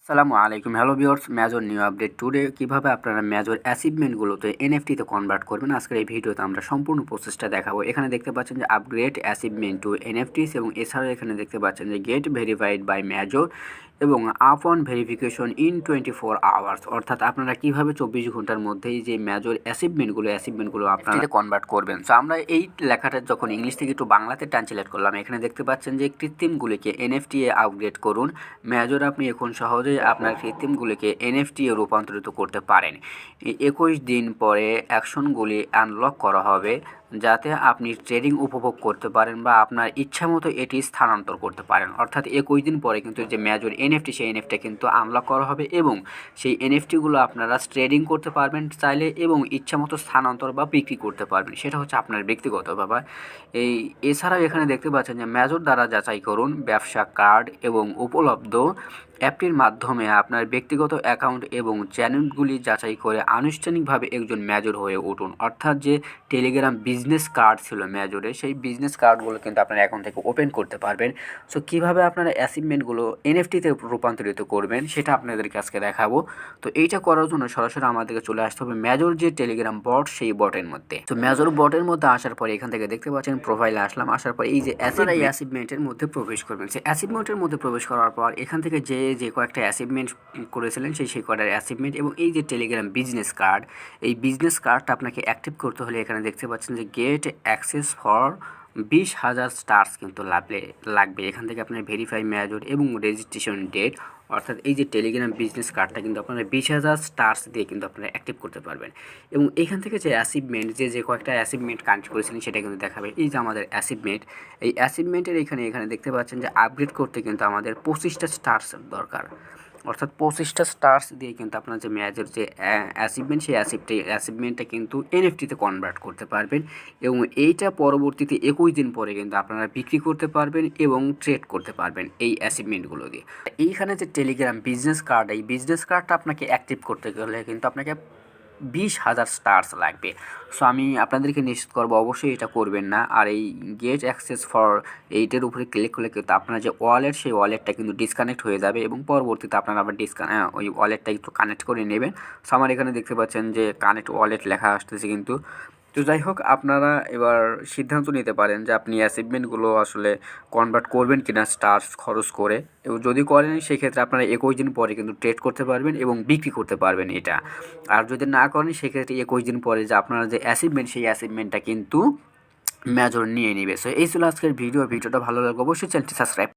আসসালামু আলাইকুম, hello viewers, major new update today কীভাবে আপনারা মেজর অ্যাচিভমেন্টগুলোতে এনএফটিতে কনভার্ট করবেন। আজকের এই ভিডিওতে আমরা সম্পূর্ণ প্রসেসটা দেখাবো। এখানে দেখতে পাচ্ছেন যে আপগ্রেড অ্যাচিভমেন্ট টু এনএফটিস, এবং এছাড়াও এখানে দেখতে পাচ্ছেন যে গেট ভেরিফাইড বাই মেজর এবং up on verification in 24 hours, অর্থাৎ আপনারা কীভাবে 24 ঘন্টার মধ্যেই যে মেজর অ্যাচিভমেন্টগুলো আপনারা কনভার্ট করবেন। সো আমরা এই লেখাটা যখন ইংলিশ থেকে একটু বাংলাতে ট্রান্সলেট করলাম, এখানে দেখতে পাচ্ছেন যে কৃত্রিমগুলিকে এনএফটি এ আপগ্রেড করুন। মেজর আপনি এখন সহজেই আপনার কৃত্রিমগুলিকে এনএফটি এ রূপান্তরিত করতে পারেন। 21 দিন পরে অ্যাকশনগুলি আনলক করা হবে যাতে আপনি ট্রেডিং উপভোগ করতে পারেন বা আপনার ইচ্ছামতো এটি স্থানান্তর করতে পারেন। অর্থাৎ 21 দিন পরে কিন্তু যে মেজর এনএফটি, সেই এনএফটি কিন্তু আনলক করা হবে এবং সেই এনএফটিগুলো আপনারা ট্রেডিং করতে পারবেন চাইলে এবং ইচ্ছামতো স্থানান্তর বা বিক্রি করতে পারবেন। সেটা হচ্ছে আপনার ব্যক্তিগত ব্যাপার। এছাড়াও এখানে দেখতে পাচ্ছেন যে মেজর দ্বারা যাচাই করুন ব্যবসা কার্ড এবং উপলব্ধ অ্যাপটির মাধ্যমে আপনার ব্যক্তিগত অ্যাকাউন্ট এবং চ্যানেলগুলি যাচাই করে আনুষ্ঠানিকভাবে একজন মেজর হয়ে উঠুন। অর্থাৎ যে টেলিগ্রাম বিজনেস কার্ড ছিল মেজরে, সেই বিজনেস কার্ডগুলো কিন্তু আপনারা এখন থেকে ওপেন করতে পারবেন। সো কীভাবে আপনারা অ্যাচিভমেন্টগুলো এনএফটিতে রূপান্তরিত করবেন সেটা আপনাদেরকে আজকে দেখাবো। তো এইটা করার জন্য সরাসরি আমাদেরকে চলে আসতে হবে মেজর যে টেলিগ্রাম বট, সেই বটের মধ্যে। তো মেজর বটের মধ্যে আসার পরে এখান থেকে দেখতে পাচ্ছেন প্রোফাইলে আসলাম। আসার পরে এই যে অ্যাচিভমেন্টের মধ্যে প্রবেশ করবেন। সেই অ্যাচিভমেন্টের মধ্যে প্রবেশ করার পর এখান থেকে যে কয়েকটা অ্যাচিভমেন্ট করেছিলেন সেই কয়টার অ্যাচিভমেন্ট এবং এই যে টেলিগ্রাম বিজনেস কার্ড, এই বিজনেস কার্ডটা আপনাকে অ্যাক্টিভ করতে হলে এখানে দেখতে পাচ্ছেন যে গেট অ্যাক্সেস ফর 20,000 স্টার্স কিন্তু লাগবে। এখান থেকে আপনার ভেরিফাই মেজর এবং রেজিস্ট্রেশন ডেট, অর্থাৎ এই যে টেলিগ্রাম বিজনেস কার্ডটা কিন্তু আপনারা 20,000 স্টার্স দিয়ে কিন্তু আপনারা অ্যাক্টিভ করতে পারবেন। এবং এখান থেকে যে অ্যাচিভমেন্ট যে কয়েকটা অ্যাচিভমেন্ট কানেক্ট করেছিলেন সেটা কিন্তু দেখাবে। এই যে আমাদের অ্যাচিভমেন্ট, এই অ্যাচিভমেন্টের এখানে দেখতে পাচ্ছেন যে আপগ্রেড করতে কিন্তু আমাদের 25টা স্টার্স দরকার। অর্থাৎ 25টা স্টার্স দিয়ে কিন্তু আপনার যে মেজর যে অ্যাচিভমেন্ট, সেই অ্যাচিভমেন্টটা কিন্তু এনএফটিতে কনভার্ট করতে পারবেন এবং এইটা পরবর্তীতে 21 দিন পরে কিন্তু আপনারা বিক্রি করতে পারবেন এবং ট্রেড করতে পারবেন এই অ্যাচিভমেন্টগুলো দিয়ে। এইখানে যে টেলিগ্রাম বিজনেস কার্ড, এই বিজনেস কার্ডটা আপনাকে অ্যাক্টিভ করতে গেলে কিন্তু আপনাকে 20,000 স্টার্স লাগবে। সো আমি আপনাদেরকে নিশ্চিত করবো অবশ্যই এটা করবেন না। আর এই গেট অ্যাক্সেস ফর এইটার উপরে ক্লিক করলে কিন্তু আপনার যে ওয়ালেট, সেই ওয়ালেটটা কিন্তু ডিসকানেক্ট হয়ে যাবে এবং পরবর্তীতে আপনারা আবার ওই ওয়ালেটটা একটু কানেক্ট করে নেবেন। সো আমার এখানে দেখতে পাচ্ছেন যে কানেক্ট ওয়ালেট লেখা আসতেছে কিন্তু। তো যাই হোক, আপনারা এবার সিদ্ধান্ত নিতে পারেন যে আপনি অ্যাচিভমেন্টগুলো আসলে কনভার্ট করবেন কিনা স্টার্স খরচ করে, এবং যদি করেন সেক্ষেত্রে আপনারা 21 দিন পরে কিন্তু ট্রেড করতে পারবেন এবং বিক্রি করতে পারবেন এটা। আর যদি না করেন সেক্ষেত্রে 21 দিন পরে যে আপনারা যে অ্যাচিভমেন্ট, সেই অ্যাচিভমেন্টটা কিন্তু মেজর নিয়ে নেবে। সো এই ছিল আজকের ভিডিওটা ভালো লাগবে অবশ্যই চ্যানেলটি সাবস্ক্রাইব